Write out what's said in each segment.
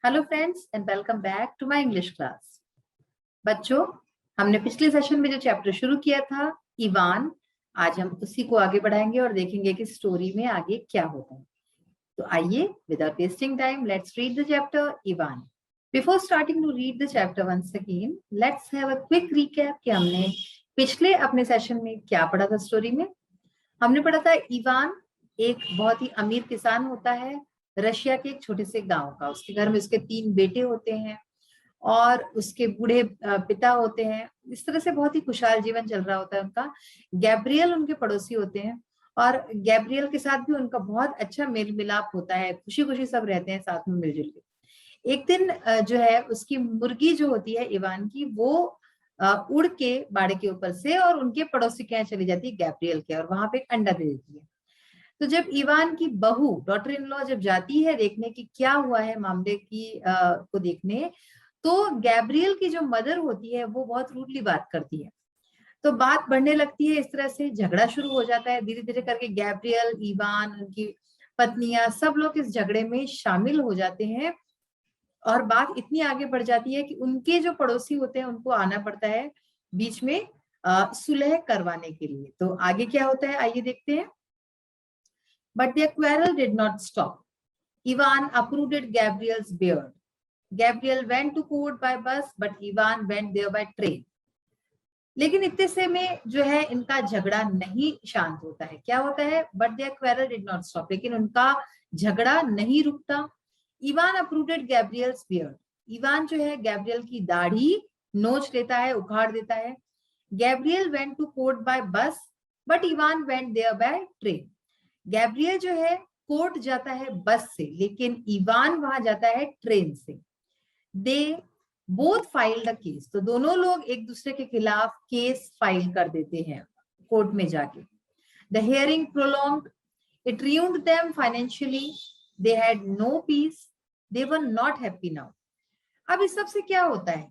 Hello friends and welcome back to my English class. बच्चों, हमने पिछले सेशन में जो चैप्टर शुरू किया था इवान, आज हम उसी को आगे बढ़ाएंगे और देखेंगे कि स्टोरी में आगे क्या होता है। तो आइए without wasting time let's read the chapter Ivan. Before starting to read the chapter once again, let's have a quick recap कि हमने पिछले अपने सेशन में क्या पढ़ा था। स्टोरी में हमने पढ़ा था इवान एक बहुत ही अमीर किसान होता है रशिया के एक छोटे से गांव का। उसके घर में उसके 3 बेटे होते हैं और उसके बूढ़े पिता होते हैं। इस तरह से बहुत ही खुशहाल जीवन चल रहा होता है उनका। गैब्रियल उनके पड़ोसी होते हैं और गैब्रियल के साथ भी उनका बहुत अच्छा मेल मिलाप होता है, खुशी खुशी सब रहते हैं साथ में मिलजुल के। एक दिन जो है उसकी मुर्गी जो होती है इवान की, वो उड़ के बाड़े के ऊपर से और उनके पड़ोसी के यहाँ चली जाती है गैब्रियल के, और वहां पे एक अंडा दे देती है। तो जब इवान की बहू डॉटर इन लॉ जब जाती है देखने की क्या हुआ है मामले की को देखने, तो गैब्रियल की जो मदर होती है वो बहुत रूडली बात करती है। तो बात बढ़ने लगती है, इस तरह से झगड़ा शुरू हो जाता है। धीरे धीरे करके गैब्रियल, इवान, उनकी पत्नियां सब लोग इस झगड़े में शामिल हो जाते हैं और बात इतनी आगे बढ़ जाती है कि उनके जो पड़ोसी होते हैं उनको आना पड़ता है बीच में सुलह करवाने के लिए। तो आगे क्या होता है आइए देखते हैं। But their quarrel did not stop. Ivan uprooted Gabriel's beard. Gabriel went to court by bus, but Ivan went there by train. लेकिन इतने से में जो है इनका झगड़ा नहीं शांत होता है। क्या होता है? But their quarrel did not stop. लेकिन उनका झगड़ा नहीं रुकता। Ivan uprooted Gabriel's beard. Ivan जो है गैब्रियल की दाढ़ी नोच लेता है, उखाड़ देता है। Gabriel went to court by bus, but Ivan went there by train. Gabriel जो है कोर्ट जाता है बस से, लेकिन इवान वहां जाता है ट्रेन से। They both filed a case. तो दोनों लोग एक दूसरे के खिलाफ केस फाइल कर देते हैं कोर्ट में जाके। The hearing prolonged, it ruined them financially, they had no peace, they were not happy now. अब इस सब से क्या होता है,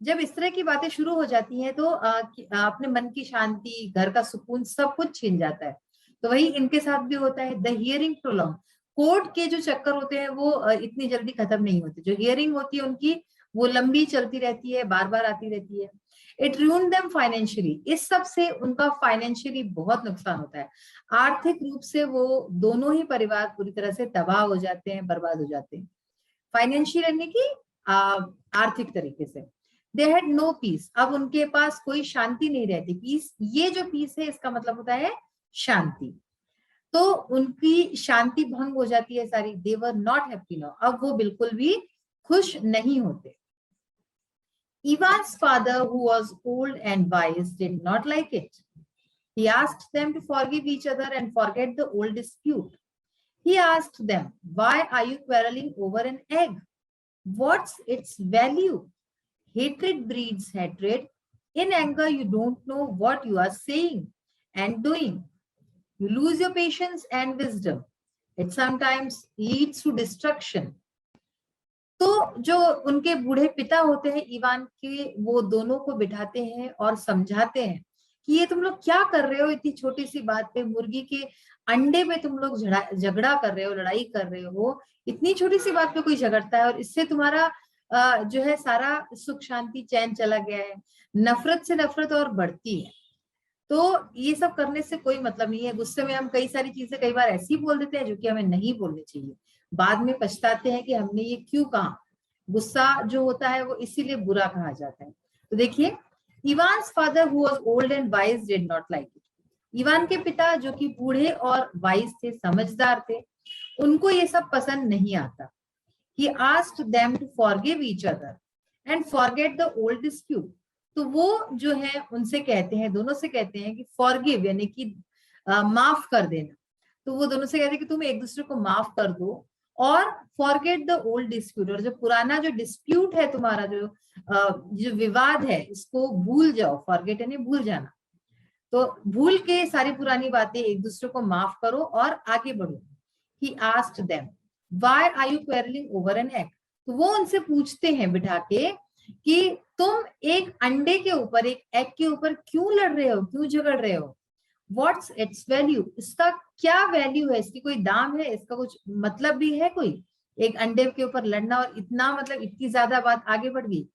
जब इस तरह की बातें शुरू हो जाती हैं तो अपने मन की शांति, घर का सुकून, सब कुछ छीन जाता है। तो वही इनके साथ भी होता है। द हियरिंग प्रोलॉन्ग, कोर्ट के जो चक्कर होते हैं वो इतनी जल्दी खत्म नहीं होते। जो हियरिंग होती है उनकी वो लंबी चलती रहती है, बार बार आती रहती है। इट ruined them financially, इस सब से उनका फाइनेंशियली बहुत नुकसान होता है। आर्थिक रूप से वो दोनों ही परिवार पूरी तरह से तबाह हो जाते हैं, बर्बाद हो जाते हैं। फाइनेंशियल यानी कि आर्थिक तरीके से। दे हैड नो पीस, अब उनके पास कोई शांति नहीं रहती। पीस, ये जो पीस है इसका मतलब होता है शांति। तो उनकी शांति भंग हो जाती है सारी। दे वर नॉट हैप्पी नाउ, अब वो बिल्कुल भी खुश नहीं होते। Ivan's father, who was old and wise, did not like it. He asked them to forgive each other and forget the old dispute. He asked them, why are you quarreling over an egg? What's its value? Hatred breeds hatred. In anger, you don't know what you are saying and doing. You lose your patience and wisdom. It sometimes leads to destruction. तो जो उनके बूढ़े पिता होते हैं Ivan के, वो दोनों को बिठाते हैं और समझाते हैं कि ये तुम लोग क्या कर रहे हो, इतनी छोटी सी बात पे, मुर्गी के अंडे पे तुम लोग झगड़ा कर रहे हो, लड़ाई कर रहे हो। इतनी छोटी सी बात पे कोई झगड़ता है और इससे तुम्हारा जो है सारा सुख शांति चैन चला गया है। नफरत से नफरत और बढ़ती है। तो ये सब करने से कोई मतलब नहीं है। गुस्से में हम कई सारी चीजें कई बार ऐसी बोल देते हैं जो कि हमें नहीं बोलनी चाहिए। बाद में पछताते हैं कि हमने ये क्यों कहा। गुस्सा जो होता है वो इसीलिए बुरा कहा जाता है। तो देखिए, Evans father who was old and wise did not like it. Ivan के पिता जो कि बूढ़े और वाइज थे, समझदार थे, उनको ये सब पसंद नहीं आता। He asked them to forgive each other and forget the old dispute. तो वो जो है उनसे कहते हैं, दोनों से कहते हैं कि फॉरगिव यानी कि माफ कर देना। तो वो दोनों से कहते हैं कि तुम एक दूसरे को माफ कर दो और फॉरगेट द ओल्ड डिस्प्यूट, और जो पुराना जो डिस्प्यूट है तुम्हारा, जो विवाद है, इसको भूल जाओ। फॉरगेट यानी भूल जाना। तो भूल के सारी पुरानी बातें एक दूसरे को माफ करो और आगे बढ़ो। He asked them, why are you quarreling over an egg? तो वो उनसे पूछते हैं बिठा के कि तुम एक अंडे के ऊपर, एक एग के ऊपर क्यों लड़ रहे हो, क्यों झगड़ रहे हो। What's its value? इसका क्या वैल्यू है, इसकी कोई दाम है, इसका कुछ मतलब भी है कोई। एक अंडे के ऊपर लड़ना, और इतना मतलब इतनी ज्यादा बात आगे बढ़ गई।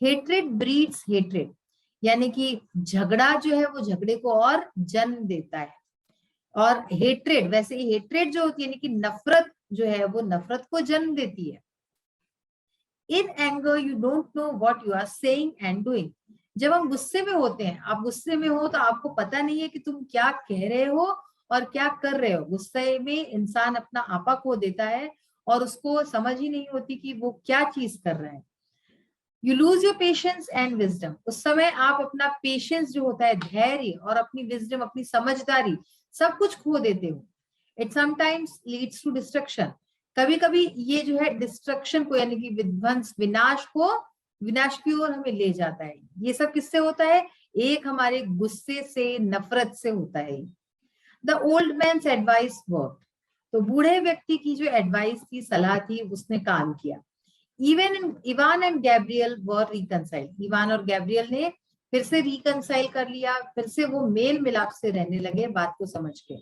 हेट्रेड ब्रीड्स हेट्रेड, यानी कि झगड़ा जो है वो झगड़े को और जन्म देता है। और हेट्रेड, वैसे ही हेट्रेड जो होती है यानी कि नफरत जो है वो नफरत को जन्म देती है। In anger you don't know what you are saying and doing, जब हम गुस्से में होते हैं, आप गुस्से में हो तो आपको पता नहीं है कि तुम क्या कह रहे हो और क्या कर रहे हो। गुस्से में इंसान अपना आपा खो देता है और उसको समझ ही नहीं होती कि वो क्या चीज कर रहा है। You lose your patience and wisdom, उस समय आप अपना पेशेंस जो होता है, धैर्य, और अपनी विजडम, अपनी समझदारी, सब कुछ खो देते हो। It sometimes leads to destruction, कभी कभी ये जो है डिस्ट्रक्शन को यानी कि विध्वंस, विनाश की ओर हमें ले जाता है। ये सब किससे होता है? एक हमारे गुस्से से, नफरत से होता है। The old man's advice work, तो बूढ़े व्यक्ति की जो एडवाइस थी, सलाह थी, उसने काम किया। Ivan and Gabriel were reconcile, Ivan और गैब्रियल ने फिर से रिकंसाइल कर लिया, फिर से वो मेल मिलाप से रहने लगे बात को समझ के।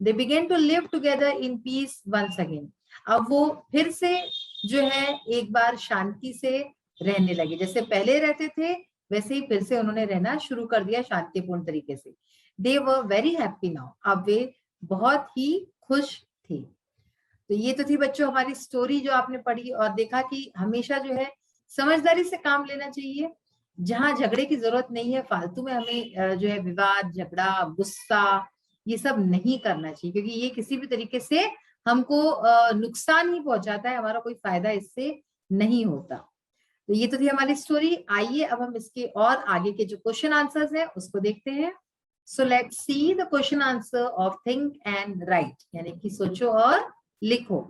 They begin to live together in peace once again, अब वो फिर से जो है एक बार शांति से रहने लगे, जैसे पहले रहते थे वैसे ही फिर से उन्होंने रहना शुरू कर दिया शांतिपूर्ण तरीके से। दे वर वेरी हैप्पी नाउ, अब वे बहुत ही खुश थे। तो ये तो थी बच्चों हमारी स्टोरी जो आपने पढ़ी और देखा कि हमेशा जो है समझदारी से काम लेना चाहिए। जहां झगड़े की जरूरत नहीं है, फालतू में हमें जो है विवाद, झगड़ा, गुस्सा, ये सब नहीं करना चाहिए, क्योंकि ये किसी भी तरीके से हमको नुकसान ही पहुंचाता है, हमारा कोई फायदा इससे नहीं होता। तो ये तो थी हमारी स्टोरी। आइए अब हम इसके और आगे के जो क्वेश्चन आंसर्स हैं उसको देखते हैं। So let's see the question answer of think and right, यानी कि सोचो और लिखो।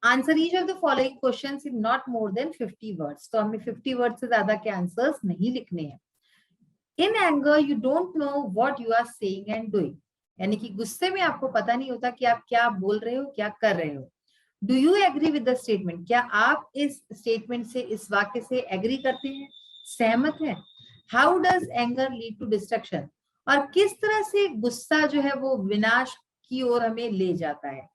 Answer each of the following questions in not more than 50 words, तो हमें 50 वर्ड से ज्यादा के आंसर्स नहीं लिखने हैं। In anger you don't know what you are saying and doing, यानी कि गुस्से में आपको पता नहीं होता कि आप क्या बोल रहे हो, क्या कर रहे हो। Do you agree with the statement, क्या आप इस स्टेटमेंट से, इस वाक्य से एग्री करते हैं, सहमत हैं। How does anger lead to destruction, और किस तरह से गुस्सा जो है वो विनाश की ओर हमें ले जाता है।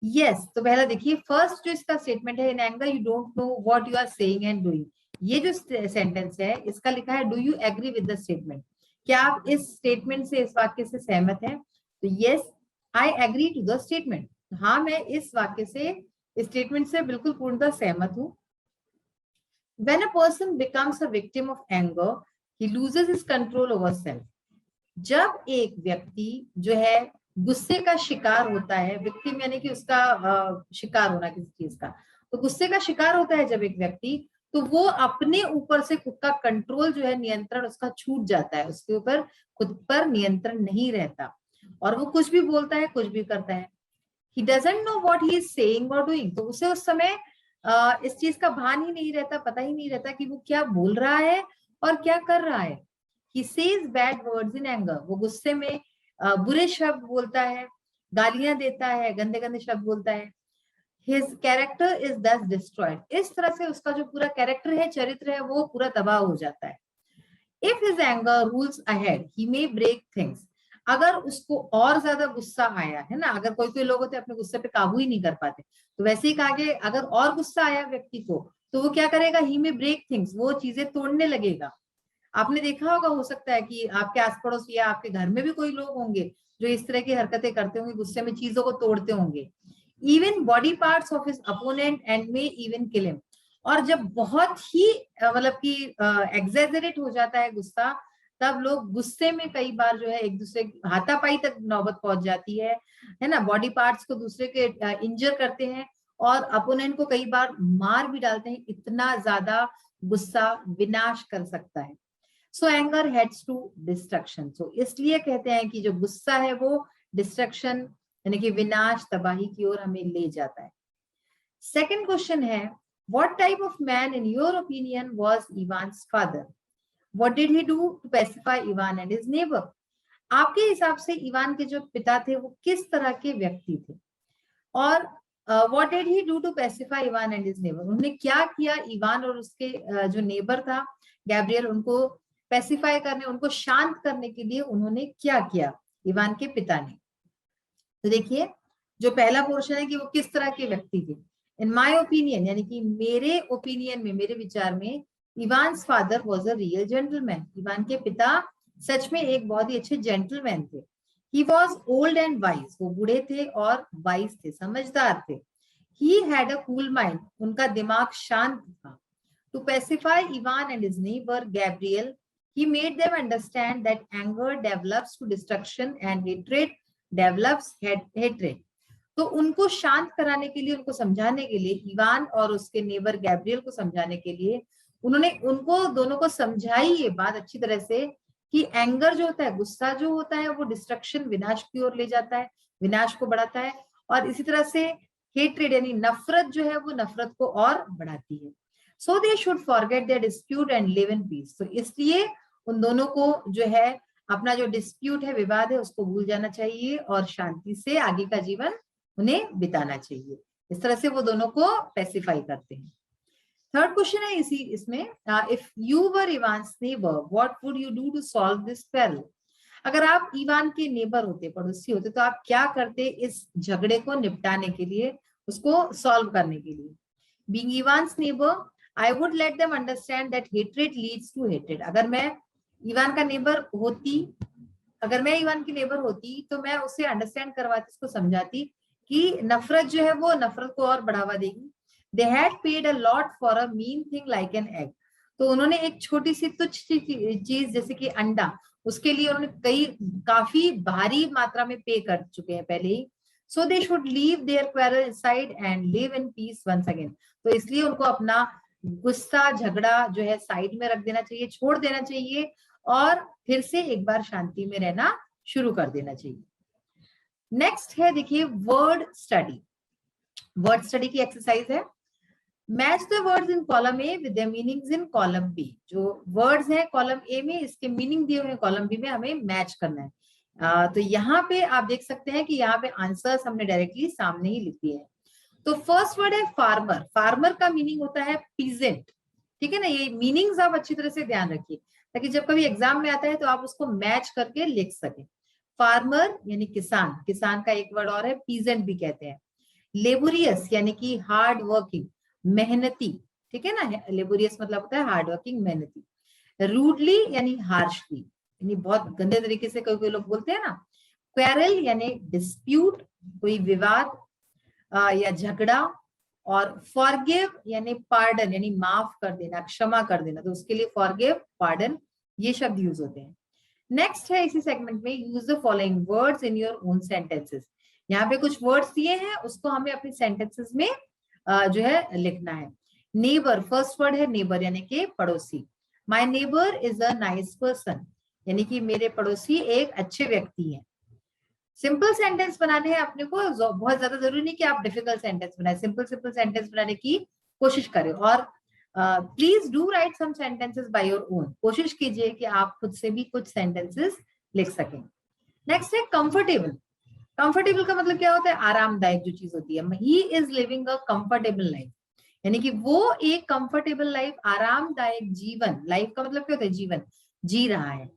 यस तो पहला देखिए, फर्स्ट जो इसका स्टेटमेंट है, in anger you don't know what you are saying and doing, ये जो सेंटेंस है इसका लिखा है do you agree with the statement, क्या आप इस स्टेटमेंट से, इस वाक्य से सहमत हैं। तो yes I agree to the statement, हाँ मैं इस वाक्य से, स्टेटमेंट से बिल्कुल पूर्णतः सहमत हूं। When a person becomes a victim of anger, he loses his control over self. जब एक व्यक्ति जो है गुस्से का शिकार होता है, विक्टिम यानी कि उसका शिकार होना किसी चीज का, तो गुस्से का शिकार होता है जब एक व्यक्ति, तो वो अपने ऊपर से खुद का कंट्रोल जो है, नियंत्रण उसका छूट जाता है, उसके ऊपर खुद पर नियंत्रण नहीं रहता और वो कुछ भी बोलता है, कुछ भी करता है। He doesn't know what he is saying or doing, तो उसे उस समय इस चीज का भान ही नहीं रहता, पता ही नहीं रहता कि वो क्या बोल रहा है और क्या कर रहा है। He says bad words in anger, वो गुस्से में बुरे शब्द बोलता है, गालियां देता है, गंदे गंदे शब्द बोलता है। His character is thus destroyed, इस तरह से उसका जो पूरा कैरेक्टर है, चरित्र है, वो पूरा तबाह हो जाता है। If his anger rules ahead, he may break things, अगर उसको और ज्यादा गुस्सा आया है ना, अगर कोई कोई लोग होते अपने गुस्से पे काबू ही नहीं कर पाते, तो वैसे ही कहा कि अगर और गुस्सा आया व्यक्ति को, तो वो क्या करेगा, ही में ब्रेक थिंग्स, वो चीजें तोड़ने लगेगा। आपने देखा होगा, हो सकता है कि आपके आस पड़ोस या आपके घर में भी कोई लोग होंगे जो इस तरह की हरकतें करते होंगे, गुस्से में चीजों को तोड़ते होंगे। Even body parts of his opponent and में इवन किल हिम, और जब बहुत ही मतलब कि एग्जेजरेट हो जाता है गुस्सा, तब लोग गुस्से में कई बार जो है एक दूसरे हाथापाई तक नौबत पहुंच जाती है ना, बॉडी पार्ट्स को दूसरे के इंजर करते हैं और अपोनेंट को कई बार मार भी डालते हैं। इतना ज्यादा गुस्सा विनाश कर सकता है। So anger heads to destruction, so इसलिए कहते हैं कि जो गुस्सा है वो डिस्ट्रक्शन यानी कि विनाश, तबाही की ओर हमें ले जाता है। सेकंड क्वेश्चन है, what type of man in your opinion was Ivan's father, what did he do to pacify Ivan and his neighbour, आपके हिसाब से इवान के जो पिता थे वो किस तरह के व्यक्ति थे, और what did he do to pacify Ivan and his neighbour, उन्होंने क्या किया इवान और उसके जो नेबर था गैब्रियल, उनको पैसिफाई करने, उनको शांत करने के लिए उन्होंने क्या किया इवान के पिता ने। तो देखिए जो पहला पोर्शन है कि वो किस तरह के व्यक्ति थे, इन माय ओपिनियन, यानी कि मेरे ओपिनियन में, मेरे विचार में, Evans father was a real gentleman, Ivan के पिता सच में एक बहुत ही अच्छे जेंटलमैन थे। He was old and wise, वो बूढ़े थे और वाइज थे, समझदार थे। He had a cool mind, उनका दिमाग शांत था। To pacify Ivan and his neighbour Gabriel, he made them understand that anger develops to destruction and hatred develops hatred. तो उनको शांत कराने के लिए, उनको समझाने के लिए, इवान और उसके नेबर गैब्रियल को समझाने के लिए उन्होंने उनको दोनों को समझाई ये बात अच्छी तरह से कि एंगर जो होता है, गुस्सा जो होता है, वो डिस्ट्रक्शन, विनाश की ओर ले जाता है, विनाश को बढ़ाता है, और इसी तरह से हेट्रेड यानी नफरत जो है वो नफरत को और बढ़ाती है। So they should forget their dispute and live in peace, तो इसलिए उन दोनों को जो है अपना जो डिस्प्यूट है, विवाद है, उसको भूल जाना चाहिए और शांति से आगे का जीवन उन्हें बिताना चाहिए। इस तरह से वो दोनों को पेसिफाई करते हैं। थर्ड क्वेश्चन है इसी इसमें, if you were Ivan's neighbour what would you do to solve this quarrel. अगर आप इवान के नेबर होते, पड़ोसी होते, तो आप क्या करते इस झगड़े को निपटाने के लिए, उसको सॉल्व करने के लिए। Being Ivan's neighbour I would let them understand that hatred leads to hatred. अगर मैं इवान का नेबर होती, अगर मैं इवान की नेबर होती तो मैं उसे अंडरस्टैंड करवाती, उसको समझाती कि नफरत जो है वो नफरत को और बढ़ावा देगी। They had paid a lot for a mean thing like an egg, तो उन्होंने एक छोटी सी तुच्छ चीज जैसे कि अंडा, उसके लिए उन्होंने काफी भारी मात्रा में पे कर चुके हैं पहले ही। So they should leave their quarrel side and live in peace once again, तो इसलिए उनको अपना गुस्सा, झगड़ा जो है साइड में रख देना चाहिए, छोड़ देना चाहिए, और फिर से एक बार शांति में रहना शुरू कर देना चाहिए। नेक्स्ट है देखिए वर्ड स्टडी। वर्ड स्टडी की एक्सरसाइज है, match the words in column A with their meanings in column B. जो वर्ड्स हैं कॉलम ए में, इसके मीनिंग दिए हुए कॉलम बी में हमें मैच करना है। तो यहाँ पे आप देख सकते हैं कि यहाँ पे आंसर्स हमने डायरेक्टली सामने ही लिख दिए हैं। तो फर्स्ट वर्ड है फार्मर। फार्मर का मीनिंग होता है पीजेंट, ठीक है ना। ये मीनिंग्स आप अच्छी तरह से ध्यान रखिए ताकि जब कभी एग्जाम में आता है तो आप उसको मैच करके लिख सकें। फार्मर यानी किसान, किसान का एक वर्ड और है पीजेंट भी कहते हैं। लेबोरियस यानी कि हार्ड वर्किंग, मेहनती, ठीक है ना। लेबोरियस मतलब होता है हार्ड वर्किंग, मेहनती। रूडली यानी हार्शली, यानी बहुत गंदे तरीके से कोई लोग बोलते हैं ना। क्वेरल यानी डिस्प्यूट, कोई विवाद या झगड़ा। और फॉरगिव यानी पार्डन, यानी माफ कर देना, क्षमा कर देना, तो उसके लिए फॉरगिव, पार्डन, ये शब्द यूज होते हैं। नेक्स्ट है इसी सेगमेंट में, use the following words in your own sentences. यहाँ पे कुछ वर्ड्स दिए हैं, उसको हमें अपनी सेंटेंसेस में जो है लिखना है। नेबर, फर्स्ट वर्ड है नेबर यानी कि पड़ोसी। My neighbour is a nice person, यानी कि मेरे पड़ोसी एक अच्छे व्यक्ति हैं। सिंपल सेंटेंस बनाने हैं अपने को, बहुत ज्यादा जरूरी नहीं कि आप डिफिकल्ट सेंटेंस बनाए, सिंपल सिंपल सेंटेंस बनाने की कोशिश करें। और please do write some sentences by your own, कोशिश कीजिए कि आप खुद से भी कुछ सेंटेंसेस लिख सकें। नेक्स्ट है कंफर्टेबल। कंफर्टेबल का मतलब क्या होता है, आरामदायक जो चीज होती है। He is living a comfortable life, यानी कि वो एक कंफर्टेबल लाइफ, आरामदायक जीवन, लाइफ का मतलब क्या होता है, जीवन जी रहा है।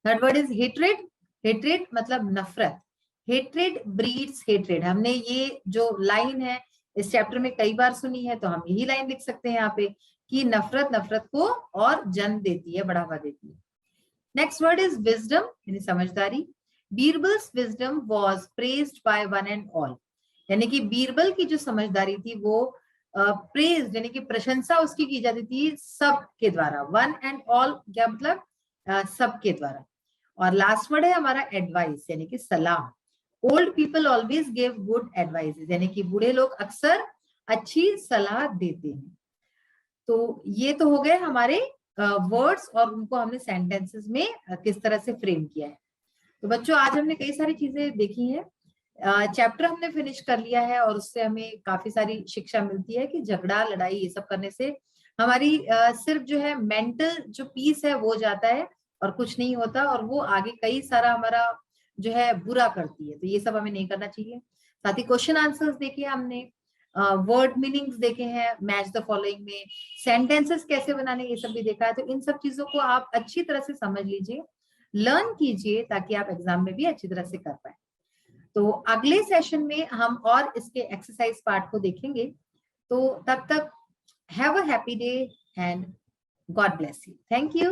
Third word is hatred. Hatred मतलब नफरत। हेट्रेड ब्रीड्स हेट्रेड, हमने ये जो लाइन है इस चैप्टर में कई बार सुनी है, तो हम यही लाइन लिख सकते हैं यहाँ पे कि नफरत नफरत को और जन्म देती है, बढ़ावा देती है। नेक्स्ट वर्ड इज विजडम, यानी समझदारी। Birbal's wisdom was praised by one and all, यानी कि बीरबल की जो समझदारी थी वो प्रेज यानी कि प्रशंसा उसकी की जाती थी सब के द्वारा। वन एंड ऑल क्या मतलब, सब के द्वारा। और लास्ट वर्ड है हमारा एडवाइस, यानी कि सलाह। Old people always give good advices, यानी कि बूढ़े लोग अक्सर अच्छी सलाह देते हैं। तो ये तो हो गए हमारे वर्ड्स, और उनको हमने सेंटेंसेस में किस तरह से फ्रेम किया है। तो बच्चों आज हमने कई सारी चीजें देखी हैं, चैप्टर हमने फिनिश कर लिया है, और उससे हमें काफी सारी शिक्षा मिलती है कि झगड़ा, लड़ाई ये सब करने से हमारी सिर्फ जो है मेंटल जो पीस है वो जाता है और कुछ नहीं होता, और वो आगे कई सारा हमारा जो है बुरा करती है। तो ये सब हमें नहीं करना चाहिए। साथ ही क्वेश्चन आंसर्स देखे हमने, वर्ड मीनिंग्स देखे हैं, मैच द फॉलोइंग में सेंटेंसेस कैसे बनाने ये सब भी देखा है। तो इन सब चीजों को आप अच्छी तरह से समझ लीजिए, लर्न कीजिए, ताकि आप एग्जाम में भी अच्छी तरह से कर पाए। तो अगले सेशन में हम और इसके एक्सरसाइज पार्ट को देखेंगे। तो तब तक have a happy day and God bless you. Thank you.